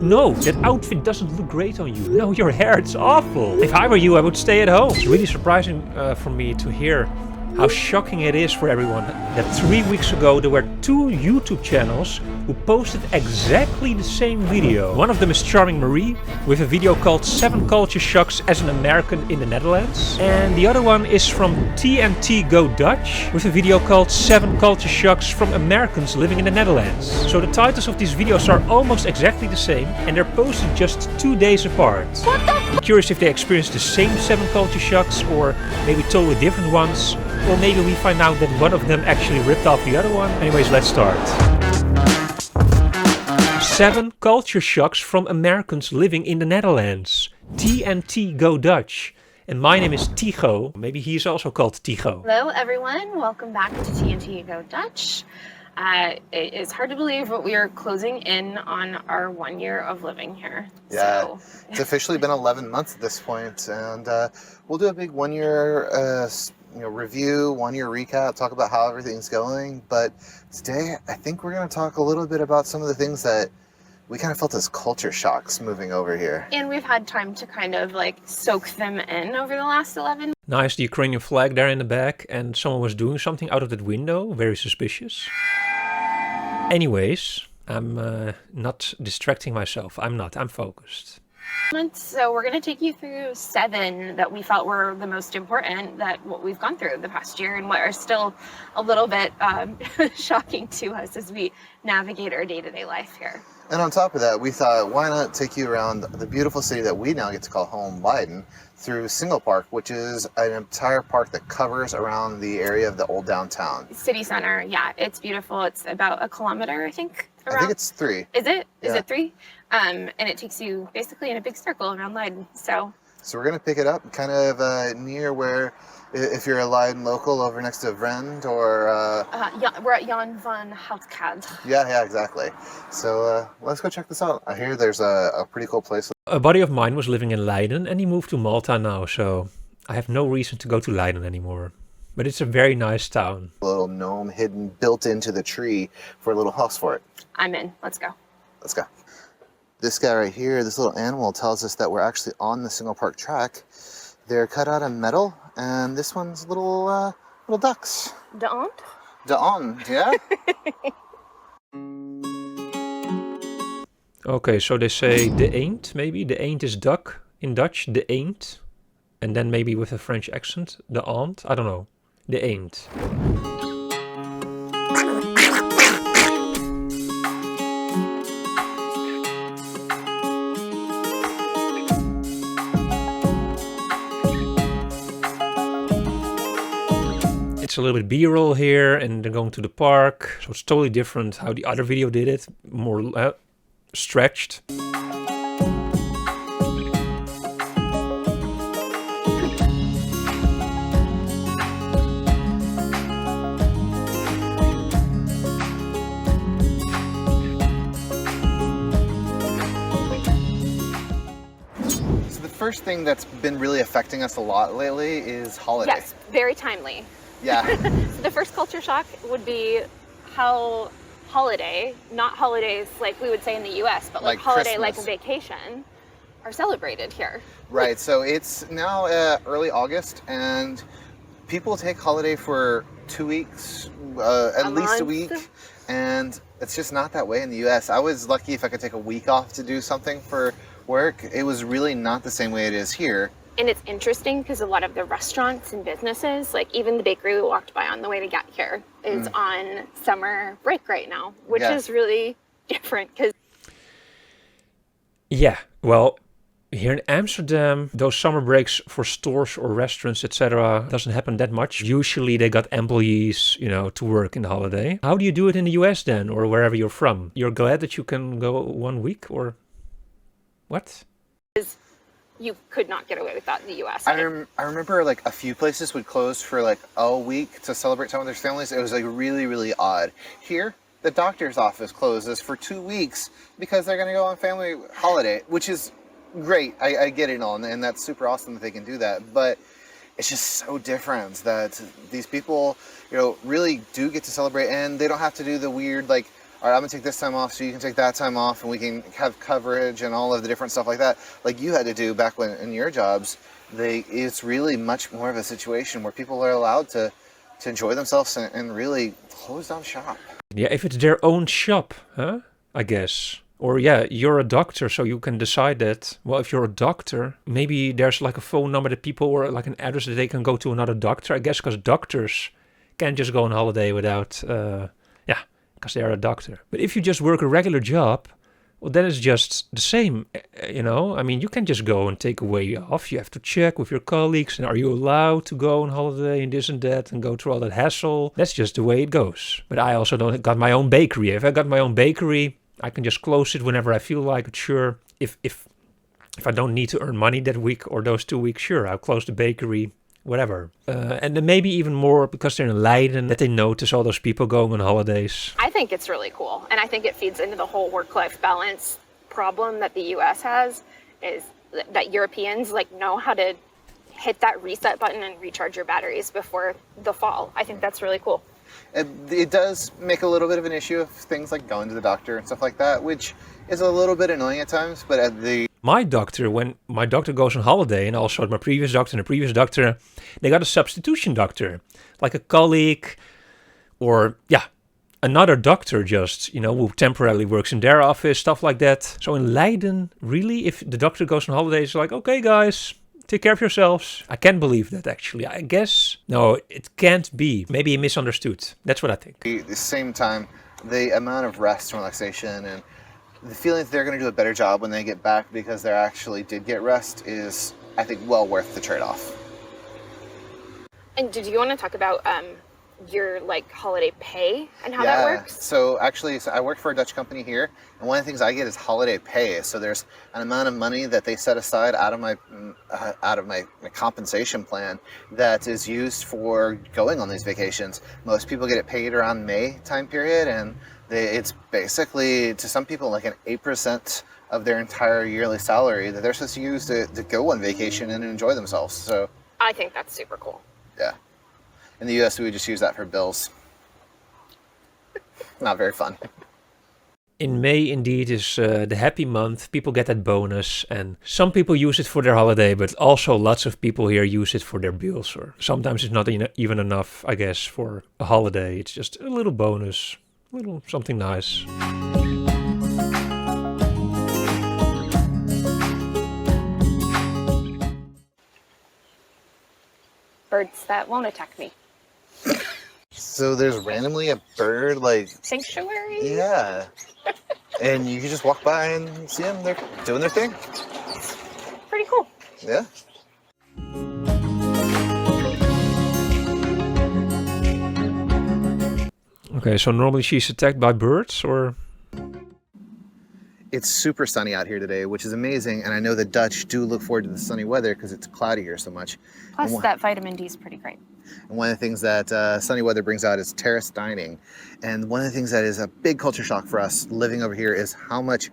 No, that outfit doesn't look great on you. No, your hair, it's awful. If I were you, I would stay at home. It's really surprising for me to hear how shocking it is for everyone that 3 weeks ago there were 2 YouTube channels who posted exactly the same video. One of them is Charming Marie with a video called 7 Culture Shocks as an American in the Netherlands. And the other one is from TNT Go Dutch with a video called 7 Culture Shocks from Americans living in the Netherlands. So the titles of these videos are almost exactly the same and they're posted just 2 days apart. I'm curious if they experienced the same 7 culture shocks or maybe totally different ones. Or maybe we find out that one of them actually ripped off the other one. Anyways, let's start. 7 culture shocks from Americans living in the Netherlands. TNT Go Dutch. And my name is Tycho. Maybe he is also called Tycho. Hello everyone, welcome back to TNT Go Dutch. It is hard to believe, but we are closing in on our 1 year of living here. Yeah, so, it's officially been 11 months at this point, and we'll do a big 1 year review, 1 year recap, talk about how everything's going. But today, I think we're going to talk a little bit about some of the things that we kind of felt as culture shocks moving over here. And we've had time to kind of like soak them in over the last 11. Nice, the Ukrainian flag there in the back, and someone was doing something out of that window. Very suspicious. Anyways, I'm not distracting myself. I'm focused. So we're going to take you through 7 that we felt were the most important that what we've gone through the past year and what are still a little bit shocking to us as we navigate our day-to-day life here. And on top of that, we thought, why not take you around the beautiful city that we now get to call home, Leiden, through Single Park, which is an entire park that covers around the area of the old downtown. City center, yeah, it's beautiful. It's about 1 kilometer, I think. Around. I think it's 3. Is it? Is Yeah. it 3? And it takes you basically in a big circle around Leiden. So we're going to pick it up kind of near where, if you're a Leiden local, over next to Vrend or... we're at Jan van Houtkade. Yeah, exactly. So let's go check this out. I hear there's a pretty cool place. A buddy of mine was living in Leiden and he moved to Malta now, so I have no reason to go to Leiden anymore. But it's a very nice town. A little gnome hidden, built into the tree for a little house for it. I'm in. Let's go. Let's go. This guy right here, this little animal, tells us that we're actually on the Single Park track. They're cut out of metal, and this one's little ducks. De Ant? De Ant, yeah? Okay, so they say de eend, maybe. De eend is duck in Dutch, de eend. And then maybe with a French accent, de ant. I don't know. De eend. It's a little bit B-roll here, and they're going to the park, so it's totally different how the other video did it, more stretched. So the first thing that's been really affecting us a lot lately is holiday. Yes, very timely. Yeah. So the first culture shock would be how holiday, not holidays like we would say in the US, but like holiday Christmas. like vacation are celebrated here. Right, so it's now early August, and people take holiday for 2 weeks, at least a week, and it's just not that way in the US. I was lucky if I could take a week off to do something for work. It was really not the same way it is here. And it's interesting because a lot of the restaurants and businesses, like even the bakery we walked by on the way to get here, is on summer break right now, which is really different because... Yeah, well, here in Amsterdam, those summer breaks for stores or restaurants, etc., doesn't happen that much. Usually they got employees, to work in the holiday. How do you do it in the US then, or wherever you're from? You're glad that you can go 1 week, or what? You could not get away with that in the US. I remember like a few places would close for like a week to celebrate time with their families. It was like really, really odd. Here, the doctor's office closes for 2 weeks because they're going to go on family holiday, which is great. I get it all, and that's super awesome that they can do that. But it's just so different that these people, really do get to celebrate, and they don't have to do the weird, like, all right, I'm gonna take this time off so you can take that time off, and we can have coverage and all of the different stuff like that, like you had to do back when in your jobs. It's really much more of a situation where people are allowed to enjoy themselves and really close down shop. Yeah, if it's their own shop, huh? I guess. Or yeah, you're a doctor, so you can decide that. Well, if you're a doctor, maybe there's like a phone number that people, or like an address that they can go to another doctor. I guess because doctors can't just go on holiday without, yeah, because they're a doctor. But if you just work a regular job, well, then it's just the same, you know? I mean, you can just go and take a way off. You have to check with your colleagues, and are you allowed to go on holiday and this and that and go through all that hassle? That's just the way it goes. But I also don't got my own bakery. If I got my own bakery, I can just close it whenever I feel like it. Sure, if I don't need to earn money that week or those 2 weeks, sure, I'll close the bakery, whatever. And then maybe even more because they're in Leiden, that they notice all those people going on holidays. I think it's really cool. And I think it feeds into the whole work-life balance problem that the US has, is that Europeans like know how to hit that reset button and recharge your batteries before the fall. I think that's really cool. It does make a little bit of an issue of things like going to the doctor and stuff like that, which is a little bit annoying at times, but my doctor, when my doctor goes on holiday, and also my previous doctor and the previous doctor, they got a substitution doctor, like a colleague or, yeah, another doctor just, you know, who temporarily works in their office, stuff like that. So in Leiden, really, if the doctor goes on holiday, it's like, okay, guys, take care of yourselves. I can't believe that, actually. I guess, no, it can't be. Maybe he misunderstood. That's what I think. At the same time, the amount of rest and relaxation and the feeling that they're going to do a better job when they get back because they actually did get rest is, I think, well worth the trade-off. And did you want to talk about your like holiday pay and how that works? So actually, I work for a Dutch company here, and one of the things I get is holiday pay. So there's an amount of money that they set aside out of my compensation plan that is used for going on these vacations. Most people get it paid around May time period, and it's basically, to some people, like an 8% of their entire yearly salary that they're supposed to use to go on vacation and enjoy themselves. So I think that's super cool. yeah. In the US, we would just use that for bills. Not very fun. In May, indeed, is the happy month. People get that bonus, and some people use it for their holiday, but also lots of people here use it for their bills, or sometimes it's not even enough, I guess, for a holiday. It's just a little bonus, a little something nice. Birds that won't attack me. So there's randomly a bird, like, Sanctuary? yeah. And you can just walk by and see them. They're doing their thing. Pretty cool. Yeah. Okay, so normally she's attacked by birds, or? It's super sunny out here today, which is amazing. And I know the Dutch do look forward to the sunny weather because it's cloudy here so much. Plus, that vitamin D is pretty great. And one of the things that sunny weather brings out is terrace dining. And one of the things that is a big culture shock for us living over here is how much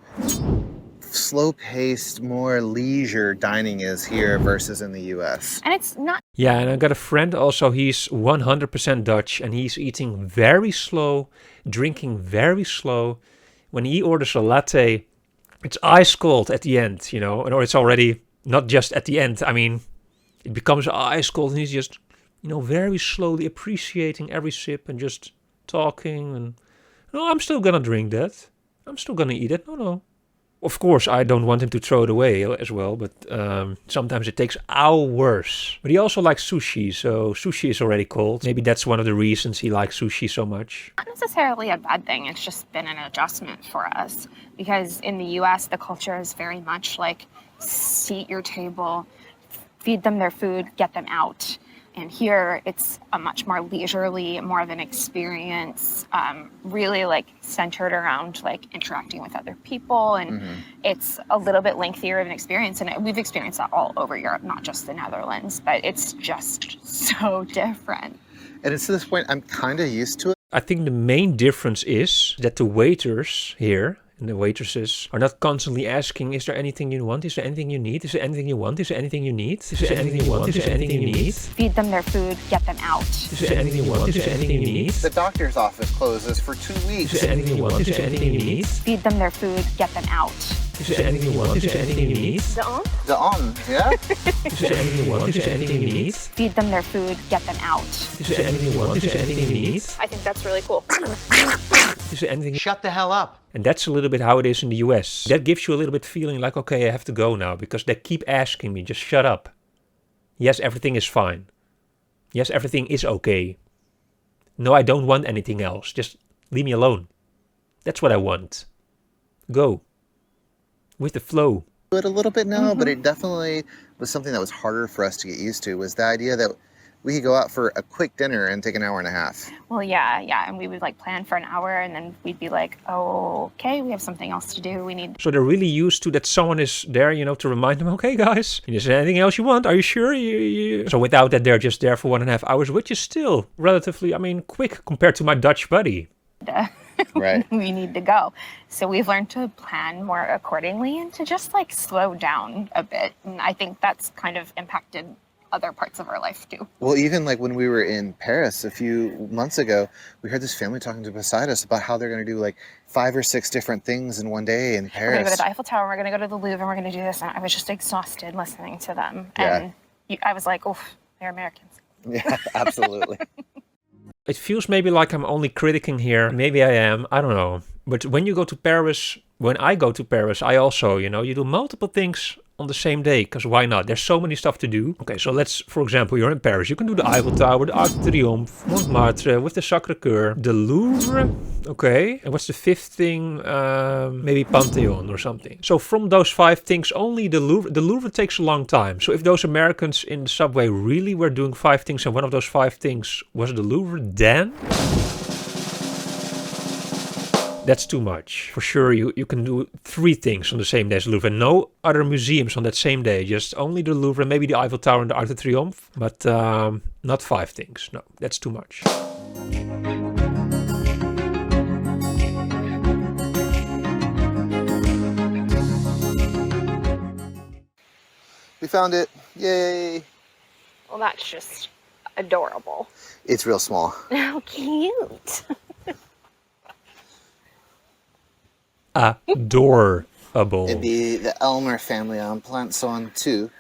slow-paced, more leisure dining is here versus in the US. And it's not... Yeah, and I got a friend also, he's 100% Dutch, and he's eating very slow, drinking very slow. When he orders a latte, it's ice cold at the end, you know, or it's already not just at the end. I mean, it becomes ice cold, and he's just, you know, very slowly appreciating every sip and just talking. And no, I'm still gonna drink that. I'm still gonna eat it. No. Of course, I don't want him to throw it away as well, but sometimes it takes hours. But he also likes sushi, so sushi is already cold. Maybe that's one of the reasons he likes sushi so much. Not necessarily a bad thing. It's just been an adjustment for us. Because in the US, the culture is very much like seat your table, feed them their food, get them out. And here it's a much more leisurely, more of an experience, really like centered around like interacting with other people. And it's a little bit lengthier of an experience. And we've experienced that all over Europe, not just the Netherlands, but it's just so different. And it's to this point, I'm kind of used to it. I think the main difference is that the waiters here And the waitresses are not constantly asking, is there anything you want? Is there anything you need? Is there anything you want? Is there anything you need? Is there anything you want? Is there anything you need? Feed them their food, get them out. Is there anything you want? Is there anything you need? The doctor's office closes for 2 weeks. Is there anything you want? Is there anything you need? Feed them their food, get them out. Is there anything you want? Is there anything you need? Yeah? Is there anything you want? Is there anything you need? Feed them their food, get them out. Is there anything you want? Is there anything you need? I think that's really cool. Is there anything? Shut the hell up. And that's a little bit how it is in the US. That gives you a little bit feeling like, okay, I have to go now because they keep asking me, just shut up. Yes, everything is fine. Yes, everything is okay. No, I don't want anything else. Just leave me alone. That's what I want. Go. With the flow. Do it a little bit now, but it definitely was something that was harder for us to get used to, was the idea that we could go out for a quick dinner and take an hour and a half. Well, yeah, and we would like plan for an hour and then we'd be like, oh, okay, we have something else to do. We need. So they're really used to that someone is there, to remind them, okay, guys, is there anything else you want? Are you sure? So without that, they're just there for 1.5 hours, which is still relatively, quick compared to my Dutch buddy. Right. We need to go. So we've learned to plan more accordingly and to just like slow down a bit. And I think that's kind of impacted other parts of our life too. Well, even like when we were in Paris a few months ago, we heard this family talking to beside us about how they're going to do like 5 or 6 different things in one day in Paris. We're going to go to the Eiffel Tower, we're going to go to the Louvre, and we're going to do this. And I was just exhausted listening to them. Yeah. And I was like, oof, they're Americans. Yeah, absolutely. It feels maybe like I'm only critiquing here. Maybe I am. I don't know. But when you go to Paris, when I go to Paris, I also, you do multiple things on the same day, because why not? There's so many stuff to do. Okay, so let's, for example, you're in Paris. You can do the Eiffel Tower, the Arc de Triomphe, Montmartre with the Sacré-Cœur, the Louvre. Okay, and what's the 5th thing? Maybe Pantheon or something. So from those 5 things, only the Louvre takes a long time. So if those Americans in the subway really were doing 5 things and one of those 5 things was the Louvre, then that's too much. For sure, you can do 3 things on the same day as the Louvre. And no other museums on that same day. Just only the Louvre, maybe the Eiffel Tower and the Arc de Triomphe. But not 5 things. No, that's too much. We found it. Yay. Well, that's just adorable. It's real small. How cute. Adorable. It'd be the Elmer family on Planson 2.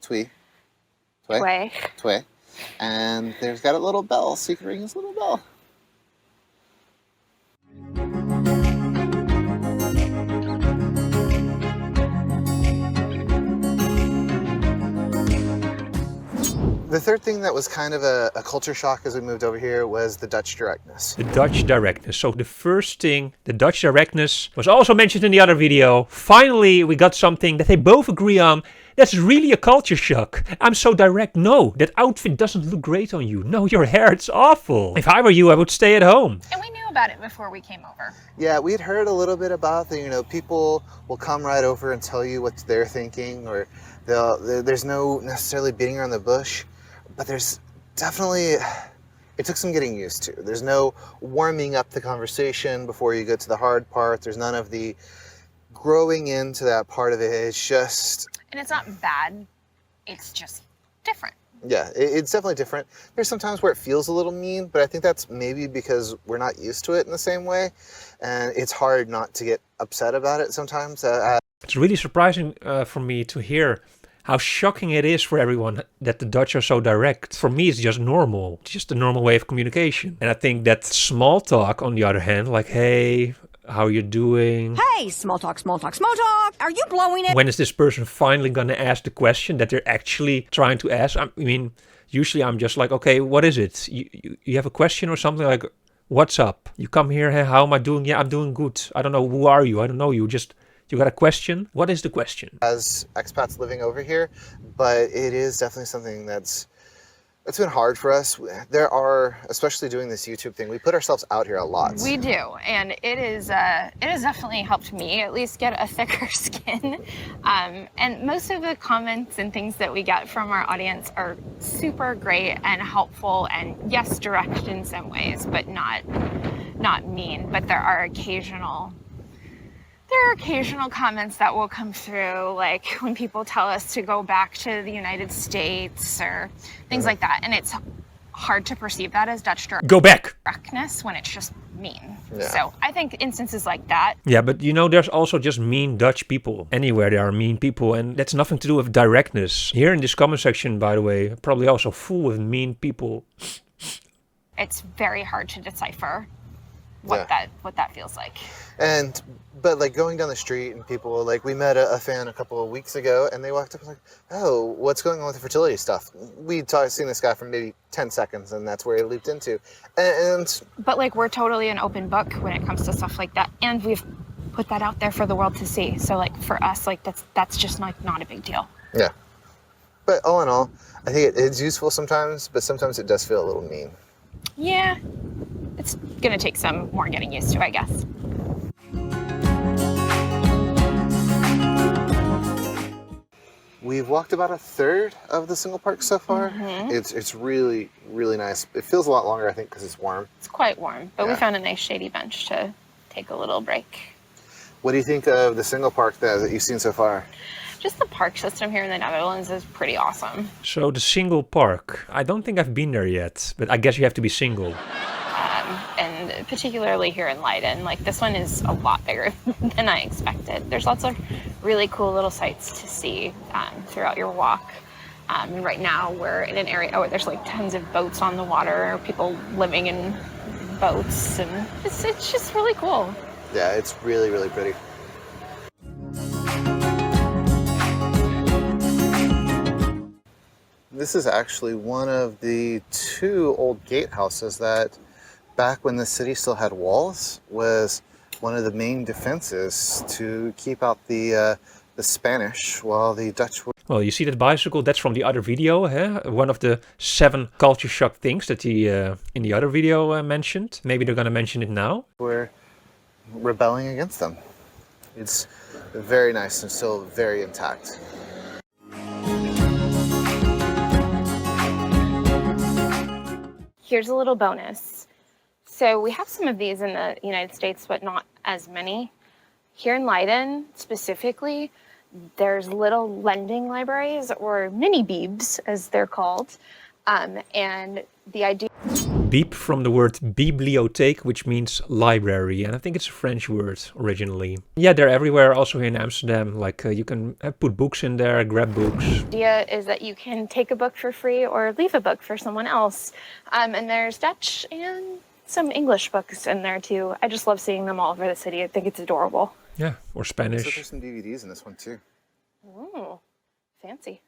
Twee. Way. Twee. And there's got a little bell, so you can ring this little bell. The third thing that was kind of a culture shock as we moved over here was the Dutch directness. The Dutch directness. So the first thing, the Dutch directness, was also mentioned in the other video. Finally, we got something that they both agree on. That's really a culture shock. I'm so direct. No, that outfit doesn't look great on you. No, your hair, it's awful. If I were you, I would stay at home. And we knew about it before we came over. Yeah, we'd heard a little bit about the, people will come right over and tell you what they're thinking, or there's no necessarily beating around the bush. But there's definitely, it took some getting used to. There's no warming up the conversation before you get to the hard part. There's none of the growing into that part of it. It's just... And it's not bad. It's just different. Yeah, it's definitely different. There's some times where it feels a little mean, but I think that's maybe because we're not used to it in the same way. And it's hard not to get upset about it sometimes. It's really surprising for me to hear how shocking it is for everyone that the Dutch are so direct. For me, it's just normal. It's just a normal way of communication. And I think that small talk, on the other hand, like, hey, how are you doing? Hey, small talk, small talk, small talk. Are you blowing it? When is this person finally going to ask the question that they're actually trying to ask? I mean, usually I'm just like, okay, what is it? You have a question or something like, what's up? You come here, hey, how am I doing? Yeah, I'm doing good. I don't know, who are you? I don't know you. You got a question? What is the question? As expats living over here, but it is definitely something that's been hard for us. There are, especially doing this YouTube thing, we put ourselves out here a lot. We do, and it has definitely helped me at least get a thicker skin. And most of the comments and things that we get from our audience are super great and helpful, and yes, direct in some ways, but not mean. But there are occasional There are occasional comments that will come through, like when people tell us to go back to the United States or things like that. And it's hard to perceive that as Dutch Go back! directness when it's just mean. Yeah. So I think instances like that. Yeah, but you know, there's also just mean Dutch people. Anywhere there are mean people, and that's nothing to do with directness. Here in this comment section, by the way, probably also full of mean people. It's very hard to decipher what that feels like. But like going down the street and people, like we met a fan a couple of weeks ago and they walked up and like, oh, what's going on with the fertility stuff? We'd seen this guy for maybe 10 seconds and that's where he leaped into. But like we're totally an open book when it comes to stuff like that. And we've put that out there for the world to see. So like for us, like that's just like not a big deal. Yeah. But all in all, I think it's useful sometimes, but sometimes it does feel a little mean. Yeah, it's gonna take some more getting used to, I guess. We've walked about a third of the single park so far. It's really, really nice. It feels a lot longer, I think, because it's warm. It's quite warm, but we Yeah. found a nice shady bench to take a little break. What do you think of the single park that you've seen so far? Just the park system here in the Netherlands is pretty awesome. So the single park. I don't think I've been there yet, but I guess you have to be single. And particularly here in Leiden, like this one is a lot bigger than I expected. There's lots of really cool little sights to see throughout your walk. And right now we're in an area where there's like tons of boats on the water, people living in boats, and it's just really cool. Yeah, it's really, really pretty. This is actually one of the two old gatehouses that, back when the city still had walls, was one of the main defenses to keep out the Spanish while the Dutch were. Well, you see that bicycle? That's from the other video, huh? One of the 7 culture shock things that he in the other video mentioned. Maybe they're gonna mention it now. Were rebelling against them. It's very nice and still very intact. Here's a little bonus. So we have some of these in the United States, but not as many. Here in Leiden, specifically, there's little lending libraries, or mini beebs, as they're called. And the idea... Beep from the word bibliotheek, which means library, and I think it's a French word originally. Yeah, they're everywhere, also here in Amsterdam. Like you can put books in there, grab books. idea is that you can take a book for free or leave a book for someone else. And there's Dutch and some English books in there too. I just love seeing them all over the city. I think it's adorable. Yeah, or So Spanish. there's some DVDs in this one too. Ooh, fancy.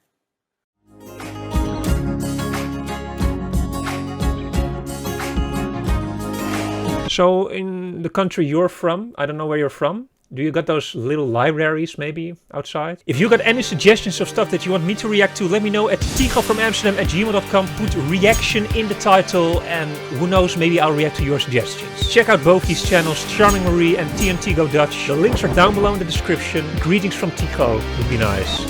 So in the country you're from, I don't know where you're from, do you got those little libraries maybe outside? If you got any suggestions of stuff that you want me to react to, let me know at tigofromamsterdam@gmail.com. Put reaction in the title and who knows, maybe I'll react to your suggestions. Check out both these channels, Charming Marie and TNT Go Dutch. The links are down below in the description. Greetings from Tigo would be nice.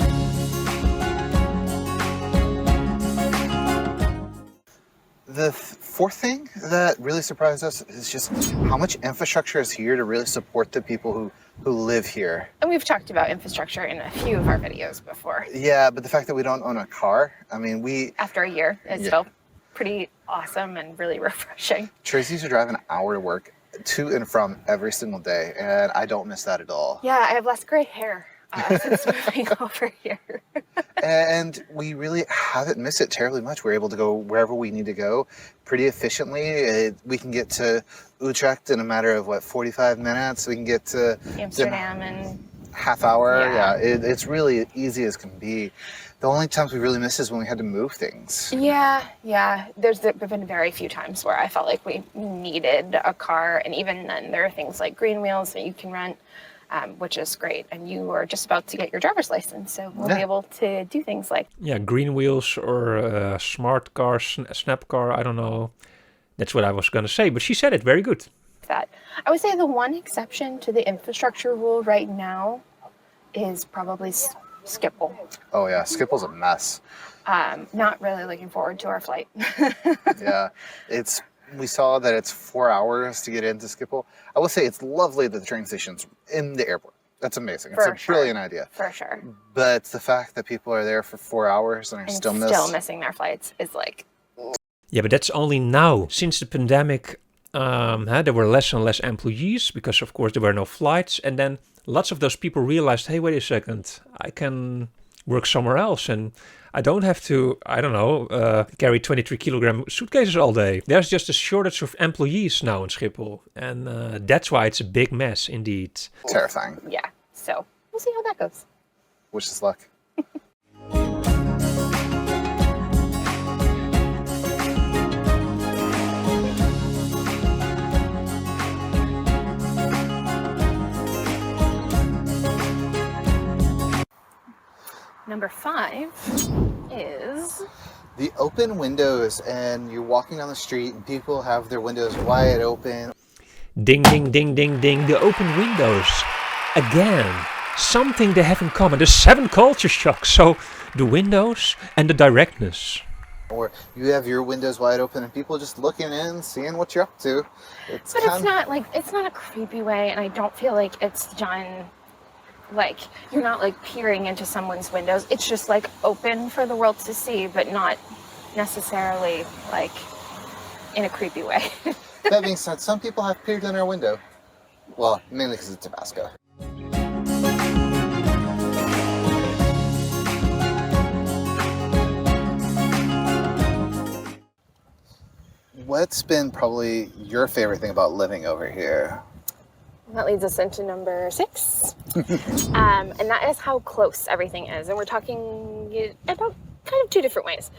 The fourth thing that really surprised us is just how much infrastructure is here to really support the people who live here. And we've talked about infrastructure in a few of our videos before. Yeah, but the fact that we don't own a car, I mean, After a year, it's Yeah. still pretty awesome and really refreshing. Tracy used to drive an hour to work to and from every single day, and I don't miss that at all. Yeah, I have less gray hair since moving over here. And we really haven't missed it terribly much. We're able to go wherever we need to go pretty efficiently. We can get to Utrecht in a matter of, 45 minutes? We can get to Amsterdam and half hour. Yeah. It's really easy as can be. The only times we really miss is when we had to move things. yeah. There've been very few times where I felt like we needed a car, and even then, there are things like green wheels that you can rent, which is great. And you are just about to get your driver's license, so we'll be Yeah. able to do things like Yeah, green wheels or smart car, snap car, I don't know. That's what I was gonna say, but she said it very good. that. I would say the one exception to the infrastructure rule right now is probably Schiphol. Oh yeah, Skiple's a mess. Not really looking forward to our flight. Yeah, we saw that it's 4 hours to get into Schiphol. I will say it's lovely that the train station's in the airport. That's amazing. For It's a brilliant idea. For sure. But the fact that people are there for 4 hours and are still missing their flights is like... Yeah, but that's only now. Since the pandemic, there were less and less employees because, of course, there were no flights. And then lots of those people realized, hey, wait a second, I can work somewhere else. And I don't have to, carry 23-kilogram suitcases all day. There's just a shortage of employees now in Schiphol. And that's why it's a big mess indeed. Terrifying. Yeah, so we'll see how that goes. Wish us luck. Number 5 is... the open windows, and you're walking down the street and people have their windows wide open. Ding, ding, ding, ding, ding. The open windows. Again, something they have in common. The 7 culture shocks. So the windows and the directness. Or you have your windows wide open and people just looking in, seeing what you're up to. It's not a creepy way, and I don't feel like it's done... like, you're not like peering into someone's windows. It's just like open for the world to see, but not necessarily like in a creepy way. That being said, some people have peered in our window. Well, mainly because it's Tabasco. What's been probably your favorite thing about living over here? That leads us into number 6. And that is how close everything is. And we're talking about kind of 2 different ways.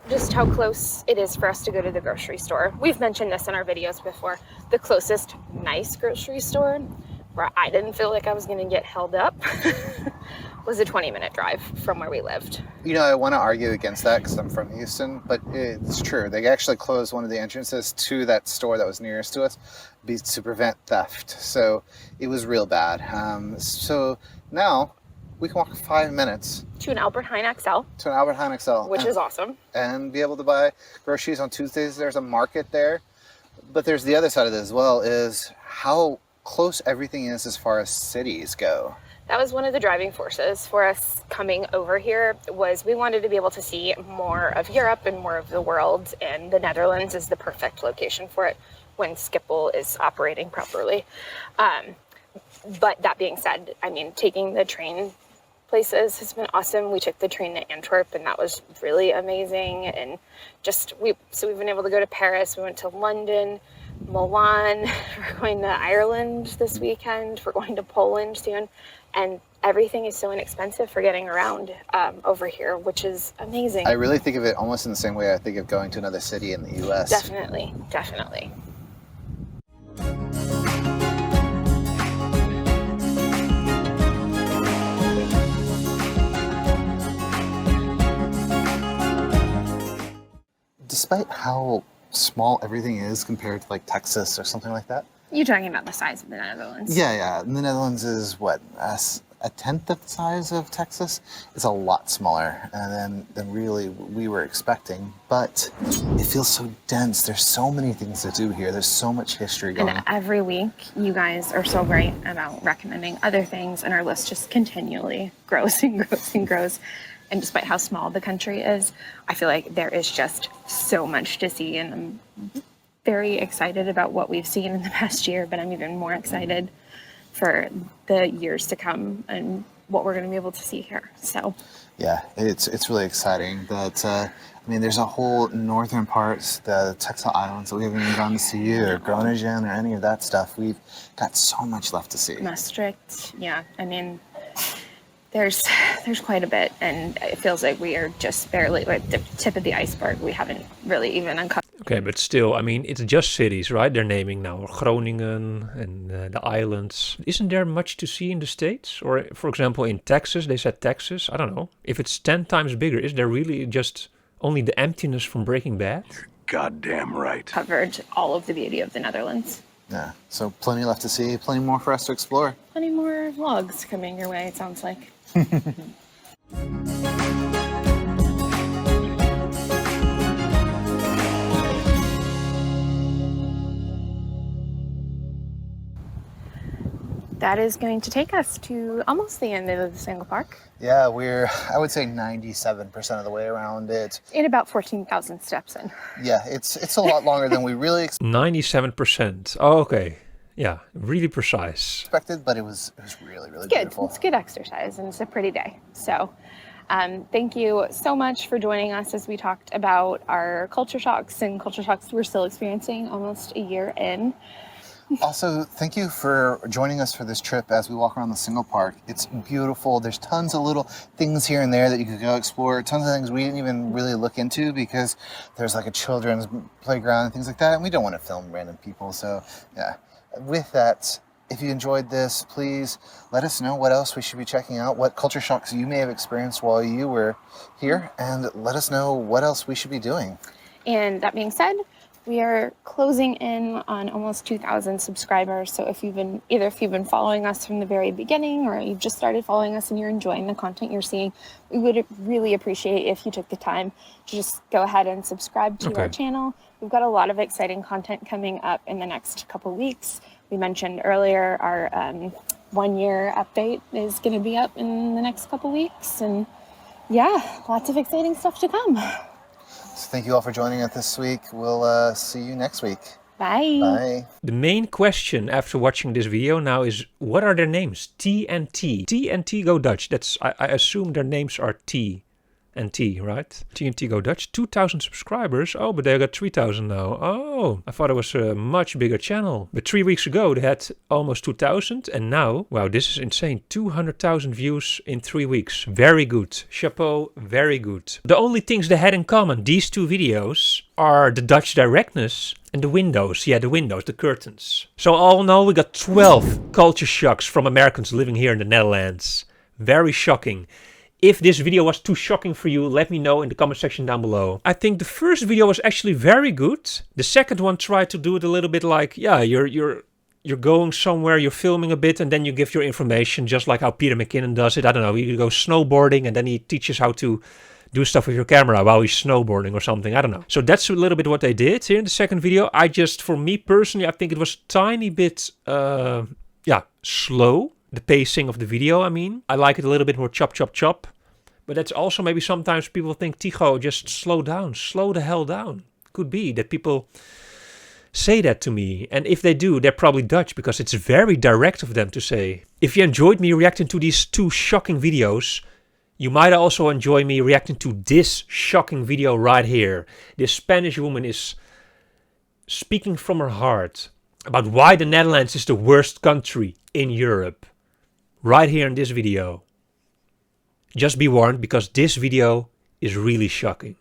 Just how close it is for us to go to the grocery store. We've mentioned this in our videos before. The closest nice grocery store where I didn't feel like I was going to get held up was a 20-minute drive from where we lived. You know, I want to argue against that because I'm from Houston, but it's true. They actually closed one of the entrances to that store that was nearest to us to prevent theft. So it was real bad. So now we can walk 5 minutes to an Albert Heijn XL. To an Albert Heijn XL. Which is awesome. And be able to buy groceries on Tuesdays. There's a market there. But there's the other side of it as well, is how close everything is as far as cities go. That was one of the driving forces for us coming over here, was we wanted to be able to see more of Europe and more of the world, and the Netherlands is the perfect location for it when Schiphol is operating properly. But that being said, I mean, taking the train places has been awesome. We took the train to Antwerp, and that was really amazing. And we've been able to go to Paris. We went to London, Milan. We're going to Ireland this weekend. We're going to Poland soon. And everything is so inexpensive for getting around over here, which is amazing. I really think of it almost in the same way I think of going to another city in the U.S. Definitely, definitely. Despite how small everything is compared to like Texas or something like that. You're talking about the size of the Netherlands. Yeah. And the Netherlands is what, a tenth of the size of Texas? It's a lot smaller than really we were expecting. But it feels so dense. There's so many things to do here. There's so much history going on. And every week, you guys are so great about recommending other things, and our list just continually grows and grows and grows. And despite how small the country is, I feel like there is just so much to see, and I'm very excited about what we've seen in the past year, but I'm even more excited for the years to come and what we're going to be able to see here. So yeah, it's really exciting that there's a whole northern parts, the Texel Islands, that we haven't even gone to see, or Groningen or any of that stuff. We've got so much left to see. Maastricht, yeah. There's quite a bit, and it feels like we are just barely at the tip of the iceberg. We haven't really even uncovered. Okay, but still, it's just cities, right? They're naming now Groningen and the islands. Isn't there much to see in the States? Or, for example, in Texas, they said Texas. I don't know. If it's 10 times bigger, is there really just only the emptiness from Breaking Bad? You're goddamn right. Covered all of the beauty of the Netherlands. Yeah, so plenty left to see, plenty more for us to explore. Plenty more vlogs coming your way, it sounds like. that is going to take us to almost the end of the single park Yeah, we're, I would say 97% of the way around it. in about 14,000 steps in. Yeah, it's a lot longer than we really 97%. Oh, okay. Yeah, really precise. expected, but it was really, really Good. beautiful. It's good exercise and it's a pretty day. So thank you so much for joining us as we talked about our culture shocks and culture shocks we're still experiencing almost a year in. Also, thank you for joining us for this trip as we walk around the single park. It's beautiful. There's tons of little things here and there that you could go explore. Tons of things we didn't even really look into because there's like a children's playground and things like that. And we don't want to film random people. So yeah, with that, if you enjoyed this, please let us know what else we should be checking out, what culture shocks you may have experienced while you were here, and let us know what else we should be doing. And that being said, we are closing in on almost 2,000 subscribers. So if you've been following us from the very beginning or you've just started following us and you're enjoying the content you're seeing, we would really appreciate if you took the time to just go ahead and subscribe to our channel. We've got a lot of exciting content coming up in the next couple weeks. We mentioned earlier our 1-year update is going to be up in the next couple weeks. And yeah, lots of exciting stuff to come. So thank you all for joining us this week. We'll see you next week. Bye. Bye. The main question after watching this video now is, what are their names? TNT. TNT Go Dutch. That's, I assume their names are T and T, right? TNT Go Dutch. 2,000 subscribers. Oh, but they got 3,000 now. Oh, I thought it was a much bigger channel. But 3 weeks ago they had almost 2,000, and now, wow, this is insane. 200,000 views in 3 weeks. Very good. Chapeau, very good. The only things they had in common, these two videos, are the Dutch directness and the windows. Yeah, the windows, the curtains. So all in all, we got 12 culture shocks from Americans living here in the Netherlands. Very shocking. If this video was too shocking for you, let me know in the comment section down below. I think the first video was actually very good. The second one tried to do it a little bit like, yeah, you're going somewhere, you're filming a bit, and then you give your information, just like how Peter McKinnon does it. I don't know, you go snowboarding, and then he teaches how to do stuff with your camera while he's snowboarding or something. I don't know. So that's a little bit what they did here in the second video. For me personally, I think it was a tiny bit, slow. The pacing of the video, I mean. I like it a little bit more chop, chop, chop. But that's also maybe sometimes people think, Tycho, just slow down. Slow the hell down. Could be that people say that to me. And if they do, they're probably Dutch because it's very direct of them to say. If you enjoyed me reacting to these two shocking videos, you might also enjoy me reacting to this shocking video right here. This Spanish woman is speaking from her heart about why the Netherlands is the worst country in Europe. Right here in this video. Just be warned, because this video is really shocking.